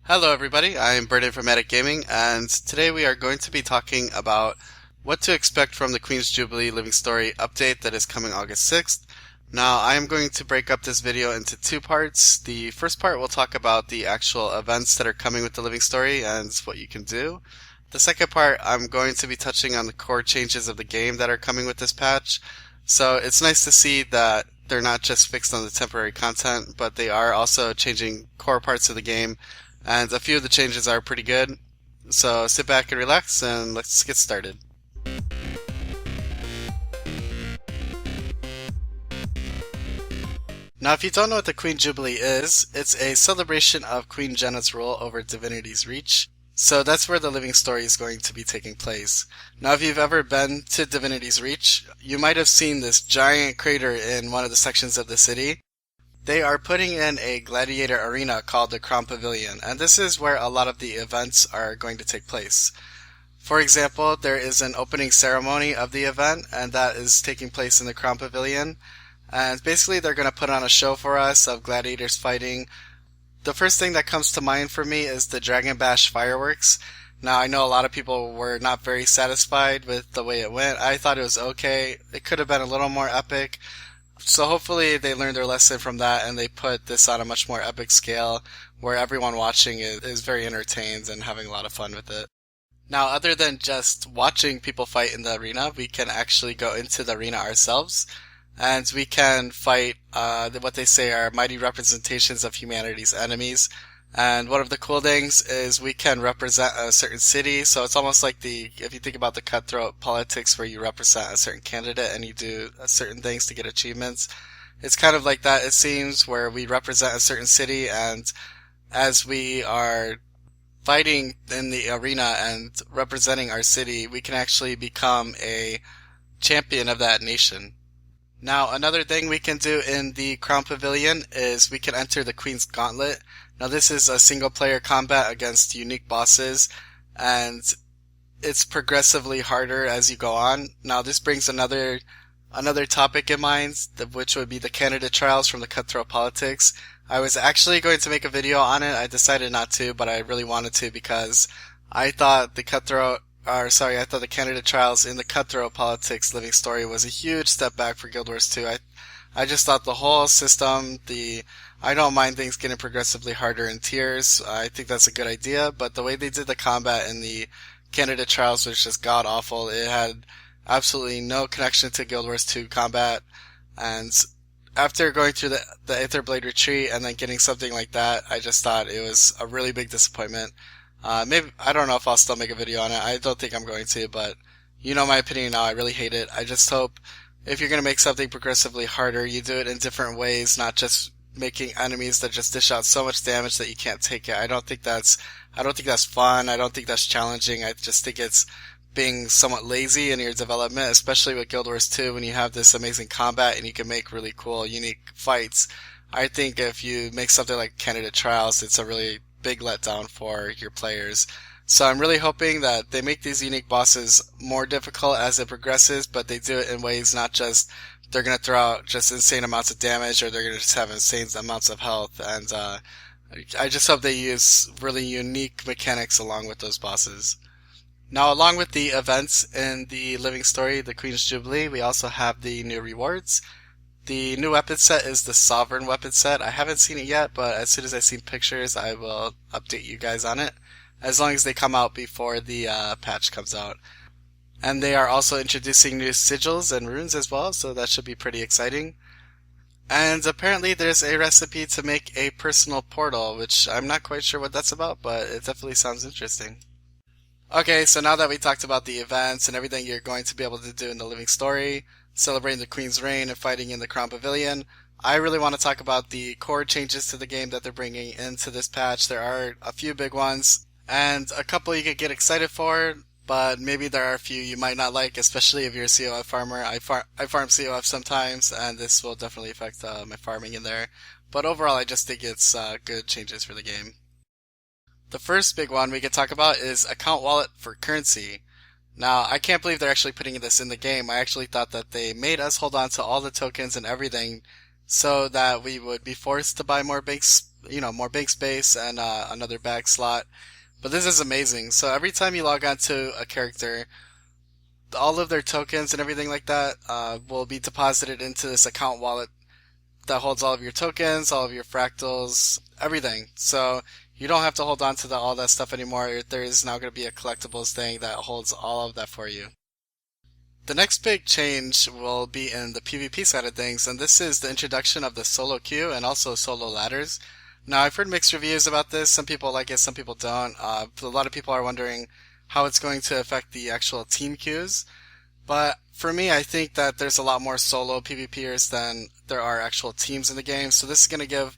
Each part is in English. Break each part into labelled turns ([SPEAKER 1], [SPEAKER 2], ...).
[SPEAKER 1] Hello everybody, I'm Bird Informatic Gaming, and today we are going to be talking about what to expect from the Queen's Jubilee Living Story update that is coming August 6th. Now, I am going to break up this video into two parts. The first part will talk about the actual events that are coming with the Living Story and what you can do. The second part, I'm going to be touching on the core changes of the game that are coming with this patch. So it's nice to see that they're not just fixed on the temporary content, but they are also changing core parts of the game, and a few of the changes are pretty good. So sit back and relax, and let's get started. Now, if you don't know what the Queen Jubilee is, it's a celebration of Queen Jenna's rule over Divinity's Reach. So that's where the living story is going to be taking place. Now, if you've ever been to Divinity's Reach, you might have seen this giant crater in one of the sections of the city. They are putting in a gladiator arena called the Crown Pavilion, and this is where a lot of the events are going to take place. For example, there is an opening ceremony of the event, and that is taking place in the Crown Pavilion. And basically, they're going to put on a show for us of gladiators fighting. The first thing that comes to mind for me is the Dragon Bash fireworks. Now, I know a lot of people were not very satisfied with the way it went. I thought it was okay. It could have been a little more epic. So hopefully they learned their lesson from that and they put this on a much more epic scale where everyone watching is very entertained and having a lot of fun with it. Now, other than just watching people fight in the arena, we can actually go into the arena ourselves, and we can fight what they say are mighty representations of humanity's enemies. And one of the cool things is we can represent a certain city, so it's almost like if you think about the cutthroat politics where you represent a certain candidate and you do certain things to get achievements. It's kind of like that, it seems, where we represent a certain city, and as we are fighting in the arena and representing our city, we can actually become a champion of that nation. Now, another thing we can do in the Crown Pavilion is we can enter the Queen's Gauntlet. Now, this is a single-player combat against unique bosses, and it's progressively harder as you go on. Now, this brings another topic in mind, which would be the candidate trials from the cutthroat politics. I was actually going to make a video on it. I decided not to, but I really wanted to because I thought the candidate trials in the cutthroat politics living story was a huge step back for Guild Wars 2. I just thought the whole system, I don't mind things getting progressively harder in tiers. I think that's a good idea, but the way they did the combat in the candidate trials was just god awful. It had absolutely no connection to Guild Wars 2 combat, and after going through the Aetherblade retreat and then getting something like that, I just thought it was a really big disappointment. Maybe, I don't know if I'll still make a video on it. I don't think I'm going to, but you know my opinion now. I really hate it. I just hope if you're going to make something progressively harder, you do it in different ways, not just making enemies that just dish out so much damage that you can't take it. I don't think that's fun. I don't think that's challenging. I just think it's being somewhat lazy in your development, especially with Guild Wars 2 when you have this amazing combat and you can make really cool, unique fights. I think if you make something like Candidate Trials, it's a really big letdown for your players. So I'm really hoping that they make these unique bosses more difficult as it progresses, but they do it in ways not just they're going to throw out just insane amounts of damage or they're going to just have insane amounts of health. And I just hope they use really unique mechanics along with those bosses. Now, along with the events in the Living Story, the Queen's Jubilee, we also have the new rewards. The new weapon set is the Sovereign weapon set. I haven't seen it yet, but as soon as I see pictures, I will update you guys on it, as long as they come out before the patch comes out. And they are also introducing new sigils and runes as well, so that should be pretty exciting. And apparently there's a recipe to make a personal portal, which I'm not quite sure what that's about, but it definitely sounds interesting. Okay, so now that we talked about the events and everything you're going to be able to do in the Living Story, celebrating the Queen's reign and fighting in the Crown Pavilion, I really want to talk about the core changes to the game that they're bringing into this patch. There are a few big ones, and a couple you could get excited for, but maybe there are a few you might not like, especially if you're a COF farmer. I farm COF sometimes, and this will definitely affect my farming in there. But overall, I just think it's good changes for the game. The first big one we could talk about is account wallet for currency. Now, I can't believe they're actually putting this in the game. I actually thought that they made us hold on to all the tokens and everything so that we would be forced to buy more banks, more bank space and another bag slot. But this is amazing. So every time you log on to a character, all of their tokens and everything like that will be deposited into this account wallet that holds all of your tokens, all of your fractals, everything. So you don't have to hold on to all that stuff anymore. There is now going to be a collectibles thing that holds all of that for you. The next big change will be in the PvP side of things, and this is the introduction of the solo queue and also solo ladders. Now, I've heard mixed reviews about this. Some people like it, some people don't. A lot of people are wondering how it's going to affect the actual team queues. But for me, I think that there's a lot more solo PvPers than there are actual teams in the game. So this is going to give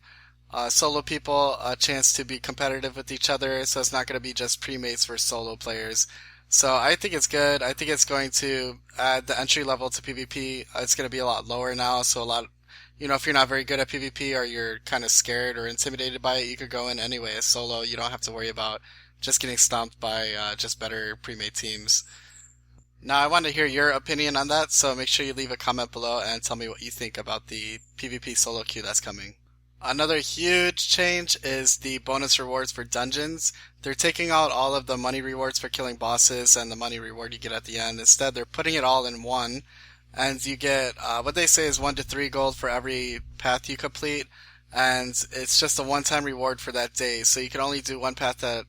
[SPEAKER 1] solo people a chance to be competitive with each other. So it's not going to be just pre-mates versus solo players. So I think it's good. I think it's going to add the entry level to PvP. It's going to be a lot lower now. So a lot, if you're not very good at PvP or you're kind of scared or intimidated by it, you could go in anyway as solo. You don't have to worry about just getting stomped by just better pre-made teams. Now, I want to hear your opinion on that, so make sure you leave a comment below and tell me what you think about the PvP solo queue that's coming. Another huge change is the bonus rewards for dungeons. They're taking out all of the money rewards for killing bosses and the money reward you get at the end. Instead, they're putting it all in one, and you get what they say is 1 to 3 gold for every path you complete, and it's just a one-time reward for that day. So you can only do one path a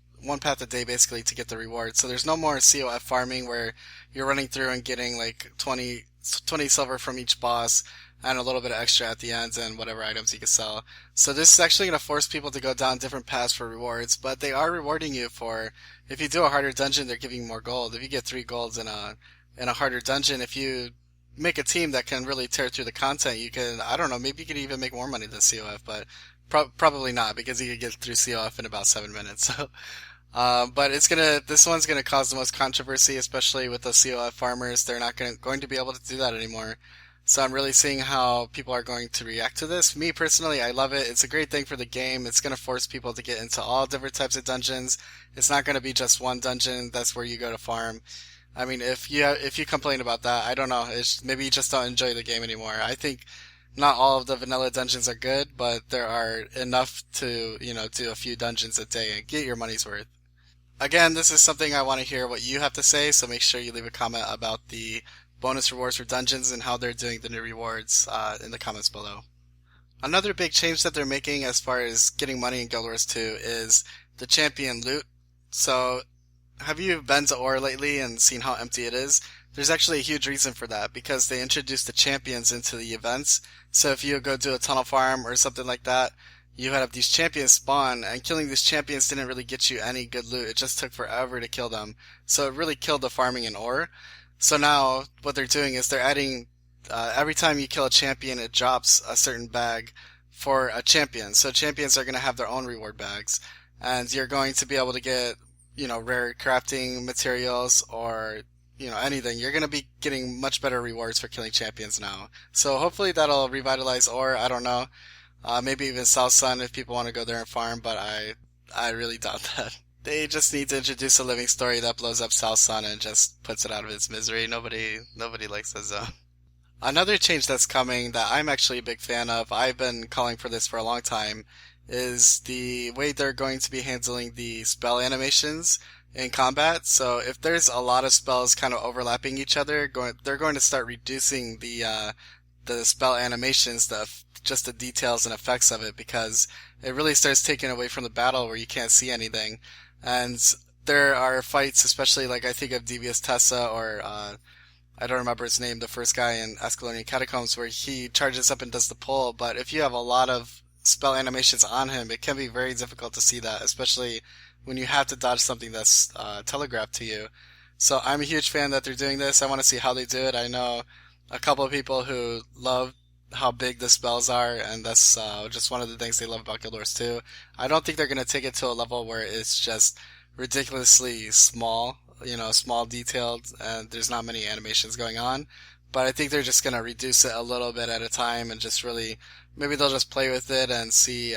[SPEAKER 1] day basically to get the reward. So there's no more COF farming where you're running through and getting like 20 silver from each boss and a little bit of extra at the end and whatever items you can sell. So this is actually going to force people to go down different paths for rewards, but they are rewarding you for, if you do a harder dungeon, they're giving you more gold. If you get 3 golds in a harder dungeon, if you make a team that can really tear through the content, you can, I don't know, maybe you could even make more money than COF, but probably not, because you could get through COF in about 7 minutes. So but this one's gonna cause the most controversy, especially with the COF farmers. They're not going to be able to do that anymore. So I'm really seeing how people are going to react to this. Me personally, I love it. It's a great thing for the game. It's gonna force people to get into all different types of dungeons. It's not gonna be just one dungeon. That's where you go to farm. I mean, if you complain about that, I don't know. Maybe you just don't enjoy the game anymore. I think not all of the vanilla dungeons are good, but there are enough to, do a few dungeons a day and get your money's worth. Again, this is something I want to hear what you have to say, so make sure you leave a comment about the bonus rewards for dungeons and how they're doing the new rewards in the comments below. Another big change that they're making as far as getting money in Guild Wars 2 is the champion loot. So, have you been to Ore lately and seen how empty it is? There's actually a huge reason for that, because they introduced the champions into the events. So if you go do a tunnel farm or something like that, you have these champions spawn, and killing these champions didn't really get you any good loot. It just took forever to kill them. So it really killed the farming in Ore. So now what they're doing is they're adding, every time you kill a champion, it drops a certain bag for a champion. So champions are going to have their own reward bags, and you're going to be able to get, rare crafting materials or, anything. You're going to be getting much better rewards for killing champions now. So hopefully that'll revitalize Ore. I don't know. Maybe even South Sun if people want to go there and farm, but I really doubt that. They just need to introduce a living story that blows up South Sun and just puts it out of its misery. Nobody likes that zone. Another change that's coming that I'm actually a big fan of, I've been calling for this for a long time, is the way they're going to be handling the spell animations in combat. So if there's a lot of spells kind of overlapping each other, they're going to start reducing the spell animations, just the details and effects of it, because it really starts taking away from the battle where you can't see anything. And there are fights, especially like I think of Devious Tessa or I don't remember his name, the first guy in Ascalonian Catacombs, where he charges up and does the pull. But if you have a lot of spell animations on him, it can be very difficult to see that, especially when you have to dodge something that's telegraphed to you. So I'm a huge fan that they're doing this. I want to see how they do it. I know a couple of people who love how big the spells are, and that's just one of the things they love about Guild Wars 2. I don't think they're going to take it to a level where it's just ridiculously small, small detailed, and there's not many animations going on. But I think they're just going to reduce it a little bit at a time and just really, maybe they'll just play with it and see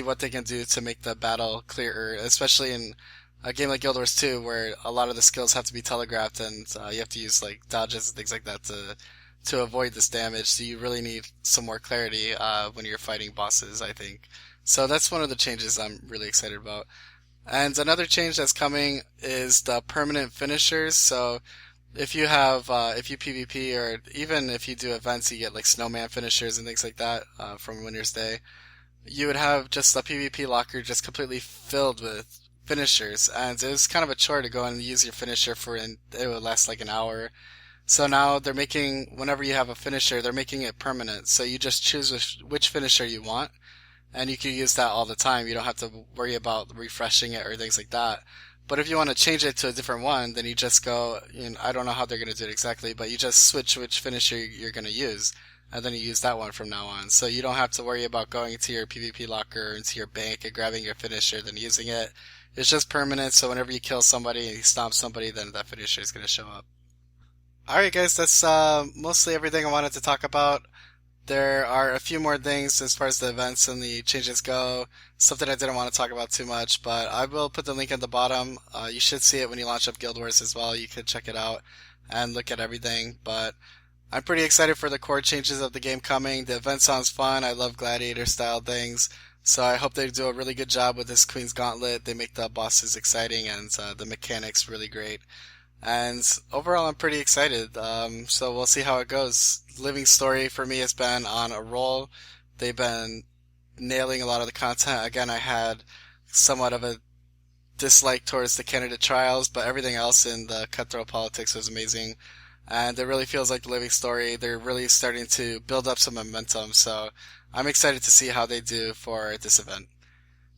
[SPEAKER 1] what they can do to make the battle clearer, especially in a game like Guild Wars 2 where a lot of the skills have to be telegraphed and you have to use like dodges and things like that to avoid this damage. So you really need some more clarity when you're fighting bosses, I think. So that's one of the changes I'm really excited about. And another change that's coming is the permanent finishers. So if you PvP or even if you do events, you get like snowman finishers and things like that from Winter's Day. You would have just a PvP locker just completely filled with finishers, and it was kind of a chore to go and use your finisher for, and it would last like an hour. So now they're making, whenever you have a finisher, they're making it permanent. So you just choose which finisher you want, and you can use that all the time. You don't have to worry about refreshing it or things like that. But if you want to change it to a different one, then you just go, I don't know how they're going to do it exactly, but you just switch which finisher you're going to use, and then you use that one from now on. So you don't have to worry about going into your PvP locker or into your bank and grabbing your finisher, then using it. It's just permanent, so whenever you kill somebody and you stomp somebody, then that finisher is going to show up. Alright guys, that's mostly everything I wanted to talk about. There are a few more things as far as the events and the changes go. Something I didn't want to talk about too much, but I will put the link at the bottom. You should see it when you launch up Guild Wars as well. You could check it out and look at everything. But I'm pretty excited for the core changes of the game coming. The event sounds fun. I love gladiator style things. So I hope they do a really good job with this Queen's Gauntlet. They make the bosses exciting and the mechanics really great. And overall, I'm pretty excited. So we'll see how it goes. Living Story for me has been on a roll. They've been nailing a lot of the content. Again, I had somewhat of a dislike towards the candidate trials, but everything else in the cutthroat politics was amazing. And it really feels like the Living Story. They're really starting to build up some momentum. So I'm excited to see how they do for this event.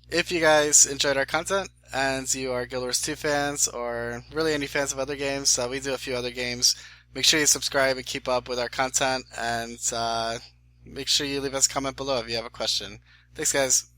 [SPEAKER 1] If you guys enjoyed our content and you are Guild Wars 2 fans or really any fans of other games, we do a few other games. Make sure you subscribe and keep up with our content, and make sure you leave us a comment below if you have a question. Thanks guys.